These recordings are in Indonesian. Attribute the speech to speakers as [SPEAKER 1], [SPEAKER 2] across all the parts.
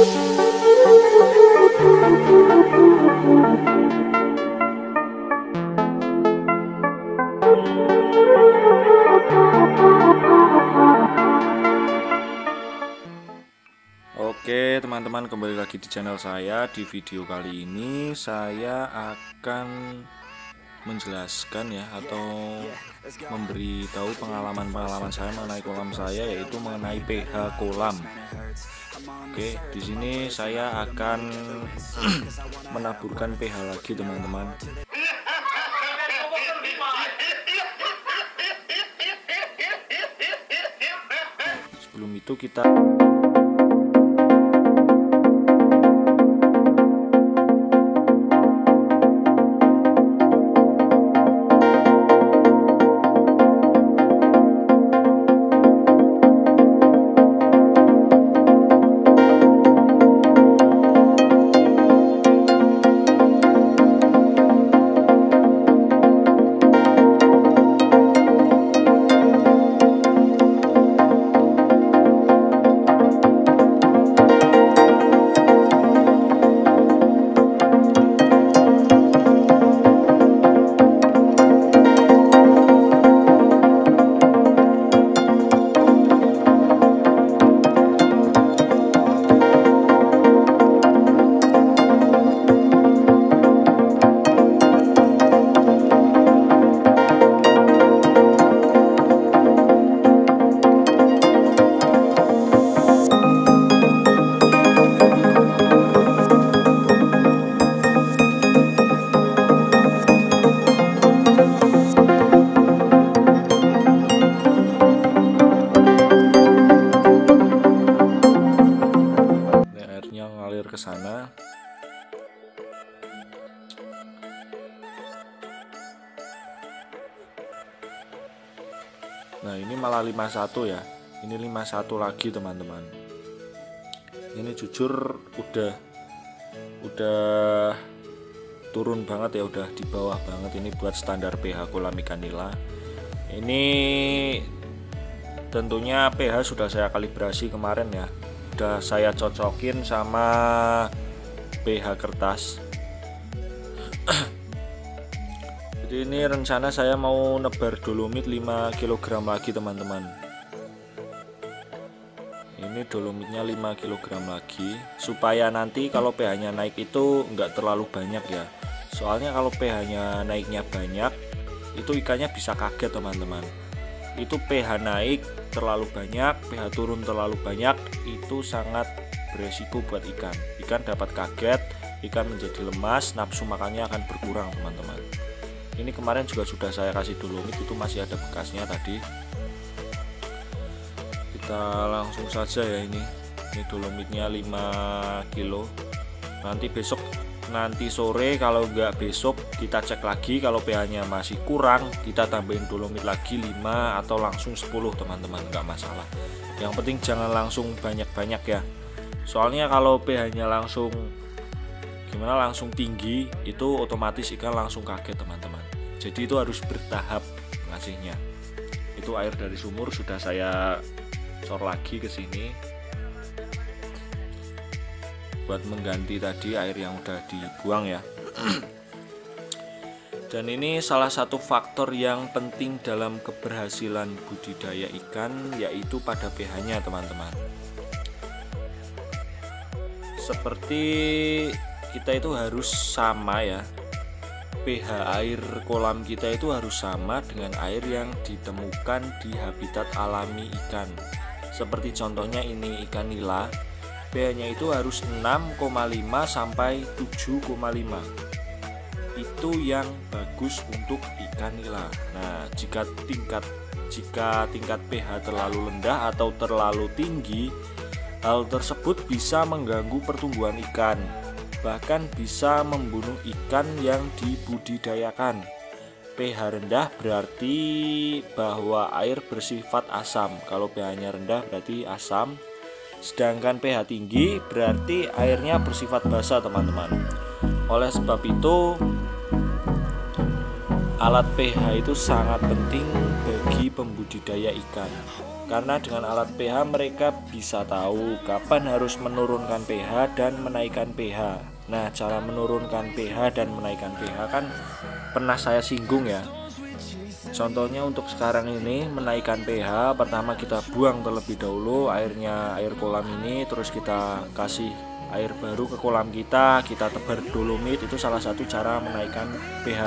[SPEAKER 1] Oke teman-teman, kembali lagi di channel saya. Di video kali ini saya akan menjelaskan ya, atau memberitahu pengalaman saya mengenai kolam saya, yaitu mengenai pH kolam. Oke, di sini saya akan menaburkan pH lagi teman-teman. Sebelum itu kita ngalir ke sana. Nah, ini malah 51 ya. Ini 51 lagi teman-teman. Ini jujur udah turun banget ya, udah di bawah banget ini buat standar pH kolam ikan nila. Ini tentunya pH sudah saya kalibrasi kemarin ya. Udah saya cocokin sama pH kertas. Jadi ini rencana saya mau nebar dolomit 5 kg lagi teman-teman. Ini dolomitnya 5 kg lagi, supaya nanti kalau pH-nya naik itu enggak terlalu banyak ya. Soalnya kalau pH-nya naiknya banyak, itu ikannya bisa kaget teman-teman. Itu pH naik terlalu banyak, pH turun terlalu banyak, itu sangat beresiko buat ikan. Ikan dapat kaget, ikan menjadi lemas, nafsu makannya akan berkurang teman-teman. Ini kemarin juga sudah saya kasih dolomit, itu masih ada bekasnya tadi. Kita langsung saja ya, ini dolomitnya 5 kilo. Nanti sore, kalau enggak besok kita cek lagi, kalau pH-nya masih kurang kita tambahin dolomit lagi 5 atau langsung 10 teman-teman, enggak masalah. Yang penting jangan langsung banyak-banyak ya, soalnya kalau pH-nya langsung tinggi, itu otomatis ikan langsung kaget teman-teman. Jadi itu harus bertahap ngasihnya. Itu air dari sumur sudah saya cor lagi ke sini buat mengganti tadi air yang udah dibuang ya. Dan ini salah satu faktor yang penting dalam keberhasilan budidaya ikan, yaitu pada pH-nya teman-teman. Seperti kita itu harus sama ya, pH air kolam kita itu harus sama dengan air yang ditemukan di habitat alami ikan. Seperti contohnya ini ikan nila, pH-nya itu harus 6,5 sampai 7,5. Itu yang bagus untuk ikan nila. Nah, jika tingkat pH terlalu rendah atau terlalu tinggi, hal tersebut bisa mengganggu pertumbuhan ikan, bahkan bisa membunuh ikan yang dibudidayakan. pH rendah berarti bahwa air bersifat asam. Kalau pH-nya rendah berarti asam. Sedangkan pH tinggi berarti airnya bersifat basa teman-teman. Oleh sebab itu, alat pH itu sangat penting bagi pembudidaya ikan. Karena dengan alat pH mereka bisa tahu kapan harus menurunkan pH dan menaikkan pH. Nah, cara menurunkan pH dan menaikkan pH kan pernah saya singgung ya. Contohnya untuk sekarang ini menaikkan pH, pertama kita buang terlebih dahulu air kolam ini, terus kita kasih air baru ke kolam kita tebar dolomit. Itu salah satu cara menaikkan pH.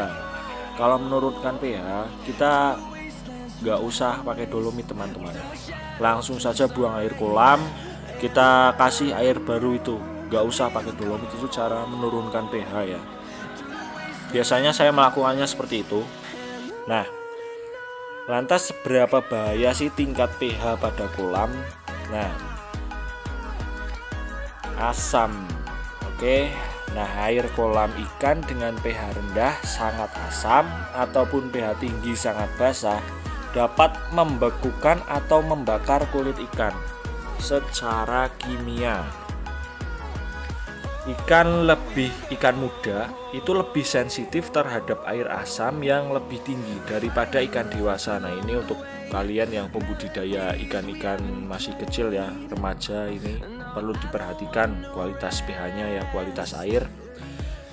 [SPEAKER 1] Kalau menurunkan pH, kita nggak usah pakai dolomit teman-teman, langsung saja buang air kolam, kita kasih air baru, itu nggak usah pakai dolomit. Itu cara menurunkan pH ya. Biasanya saya melakukannya seperti itu. Nah, lantas seberapa bahaya sih tingkat pH pada kolam? Nah, asam. Oke. Nah, air kolam ikan dengan pH rendah sangat asam ataupun pH tinggi sangat basah dapat membekukan atau membakar kulit ikan secara kimia. Ikan muda itu lebih sensitif terhadap air asam yang lebih tinggi daripada ikan dewasa. Nah, ini untuk kalian yang pembudidaya ikan-ikan masih kecil ya, remaja, ini perlu diperhatikan kualitas pH-nya ya, kualitas air.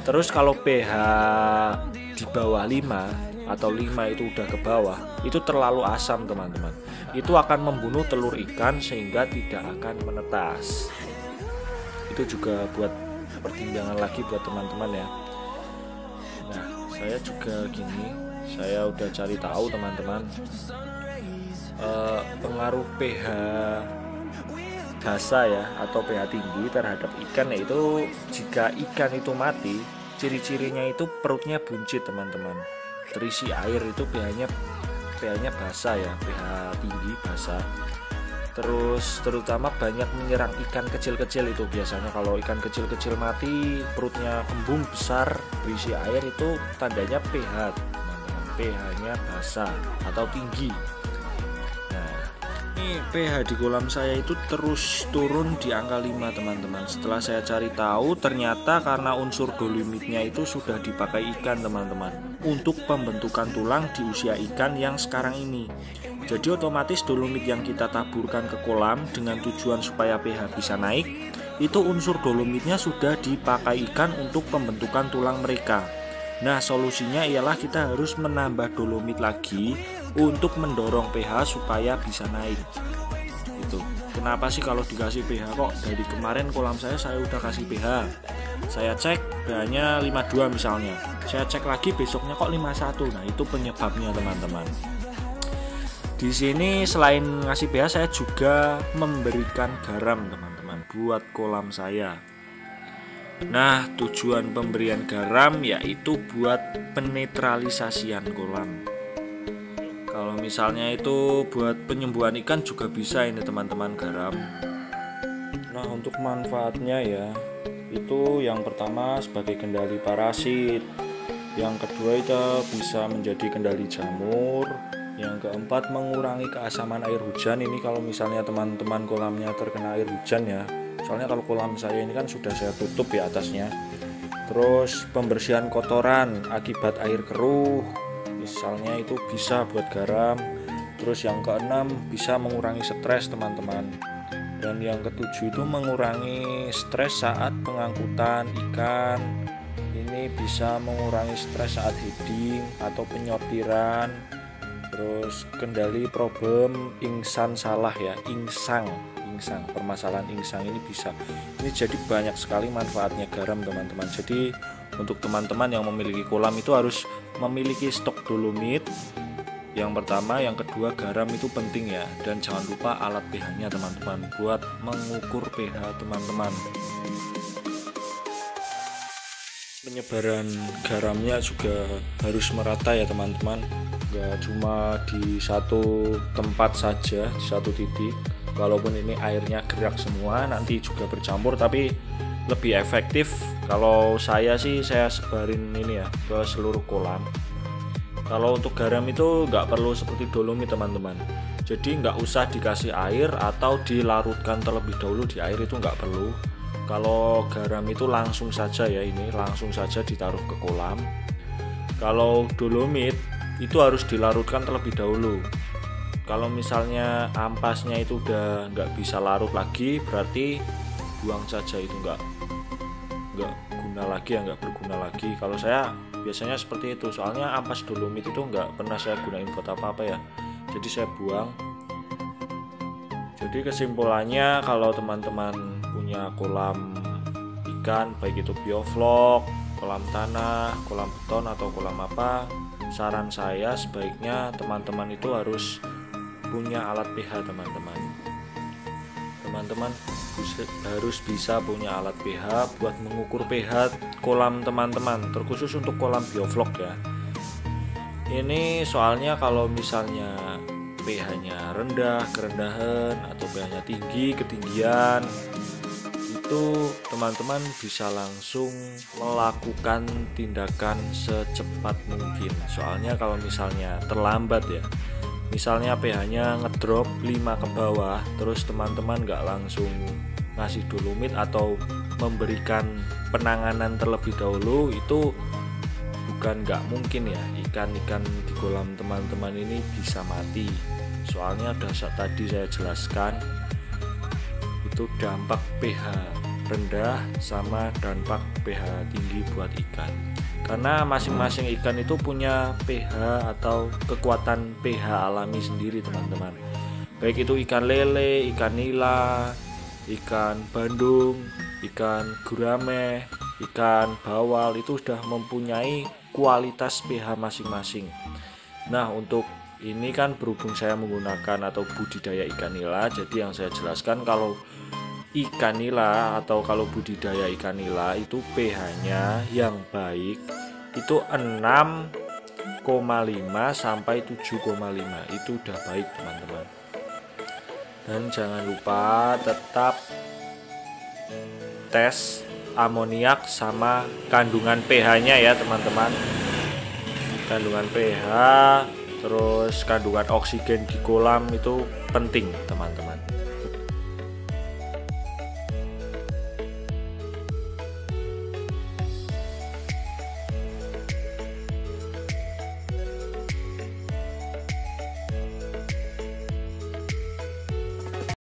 [SPEAKER 1] Terus kalau pH di bawah 5 atau 5 itu udah ke bawah, itu terlalu asam teman-teman. Itu akan membunuh telur ikan sehingga tidak akan menetas. Itu juga buat pertimbangan lagi buat teman-teman ya. Nah, saya juga gini, saya udah cari tahu teman-teman, pengaruh pH basah ya atau pH tinggi terhadap ikan, yaitu jika ikan itu mati, ciri-cirinya itu perutnya buncit teman-teman, terisi air, itu pH-nya basah ya, pH tinggi basah. Terus terutama banyak menyerang ikan kecil-kecil. Itu biasanya kalau ikan kecil-kecil mati, perutnya kembung besar berisi air, itu tandanya pH teman-teman, pH-nya basah atau tinggi. Nah, ini pH di kolam saya itu terus turun di angka 5 teman-teman. Setelah saya cari tahu, ternyata karena unsur dolomitnya itu sudah dipakai ikan teman-teman untuk pembentukan tulang di usia ikan yang sekarang ini. Jadi otomatis dolomit yang kita taburkan ke kolam dengan tujuan supaya pH bisa naik, itu unsur dolomitnya sudah dipakai ikan untuk pembentukan tulang mereka. Nah, solusinya ialah kita harus menambah dolomit lagi untuk mendorong pH supaya bisa naik. Itu. Kenapa sih kalau dikasih pH kok dari kemarin kolam saya udah kasih pH. Saya cek pH-nya 52 misalnya. Saya cek lagi besoknya kok 51. Nah, itu penyebabnya teman-teman. Di sini selain ngasih pH, saya juga memberikan garam teman-teman buat kolam saya. Nah, tujuan pemberian garam yaitu buat penetralisasian kolam. Kalau misalnya itu buat penyembuhan ikan juga bisa ini teman-teman, garam. Nah, untuk manfaatnya ya, itu yang pertama sebagai kendali parasit, yang kedua itu bisa menjadi kendali jamur, yang keempat mengurangi keasaman air hujan. Ini kalau misalnya teman-teman kolamnya terkena air hujan ya, soalnya kalau kolam saya ini kan sudah saya tutup ya atasnya. Terus pembersihan kotoran akibat air keruh, misalnya itu bisa buat garam. Terus yang keenam bisa mengurangi stres teman-teman. Dan yang ketujuh itu mengurangi stres saat pengangkutan ikan. Ini bisa mengurangi stres saat heading atau penyortiran. Terus kendali problem ingsan salah ya, insang, permasalahan insang ini bisa. Ini jadi banyak sekali manfaatnya garam teman-teman. Jadi untuk teman-teman yang memiliki kolam itu harus memiliki stok dolomit. Yang pertama, yang kedua garam itu penting ya. Dan jangan lupa alat pH-nya teman-teman buat mengukur pH teman-teman. Penyebaran garamnya juga harus merata ya teman-teman. Gak cuma di satu tempat saja, di satu titik. Walaupun ini airnya gerak semua, nanti juga bercampur, tapi lebih efektif kalau saya sih saya sebarin ini ya ke seluruh kolam. Kalau untuk garam itu nggak perlu seperti dolomit teman-teman. Jadi nggak usah dikasih air atau dilarutkan terlebih dahulu di air, itu nggak perlu. Kalau garam itu langsung saja ya, ini langsung saja ditaruh ke kolam. Kalau dolomit itu harus dilarutkan terlebih dahulu. Kalau misalnya ampasnya itu udah nggak bisa larut lagi, berarti buang saja, itu nggak guna lagi ya, nggak berguna lagi. Kalau saya biasanya seperti itu, soalnya ampas dolomit itu nggak pernah saya gunain buat apa-apa ya, jadi saya buang. Jadi kesimpulannya, kalau teman-teman punya kolam ikan, baik itu bioflok, kolam tanah, kolam beton atau kolam apa, saran saya sebaiknya teman-teman itu harus punya alat pH. Teman-teman harus bisa punya alat pH buat mengukur pH kolam teman-teman, terkhusus untuk kolam bioflok ya. Ini soalnya kalau misalnya pH-nya rendah, kerendahan, atau pH-nya tinggi, ketinggian, itu teman-teman bisa langsung melakukan tindakan secepat mungkin. Soalnya kalau misalnya terlambat ya, misalnya pH-nya ngedrop 5 ke bawah, terus teman-teman nggak langsung ngasih dolomit atau memberikan penanganan terlebih dahulu, itu bukan nggak mungkin ya, ikan-ikan di kolam teman-teman ini bisa mati. Soalnya tadi saya jelaskan, itu dampak pH rendah sama dampak pH tinggi buat ikan. Karena masing-masing ikan itu punya pH atau kekuatan pH alami sendiri teman-teman. Baik itu ikan lele, ikan nila, ikan bandung, ikan gurame, ikan bawal, itu sudah mempunyai kualitas pH masing-masing. Nah, untuk ini kan berhubung saya menggunakan atau budidaya ikan nila, jadi yang saya jelaskan kalau ikan nila atau kalau budidaya ikan nila itu pH-nya yang baik itu 6,5 sampai 7,5, itu udah baik teman-teman. Dan jangan lupa tetap tes amoniak sama kandungan pH-nya ya teman-teman. Kandungan pH, terus kandungan oksigen di kolam itu penting teman-teman.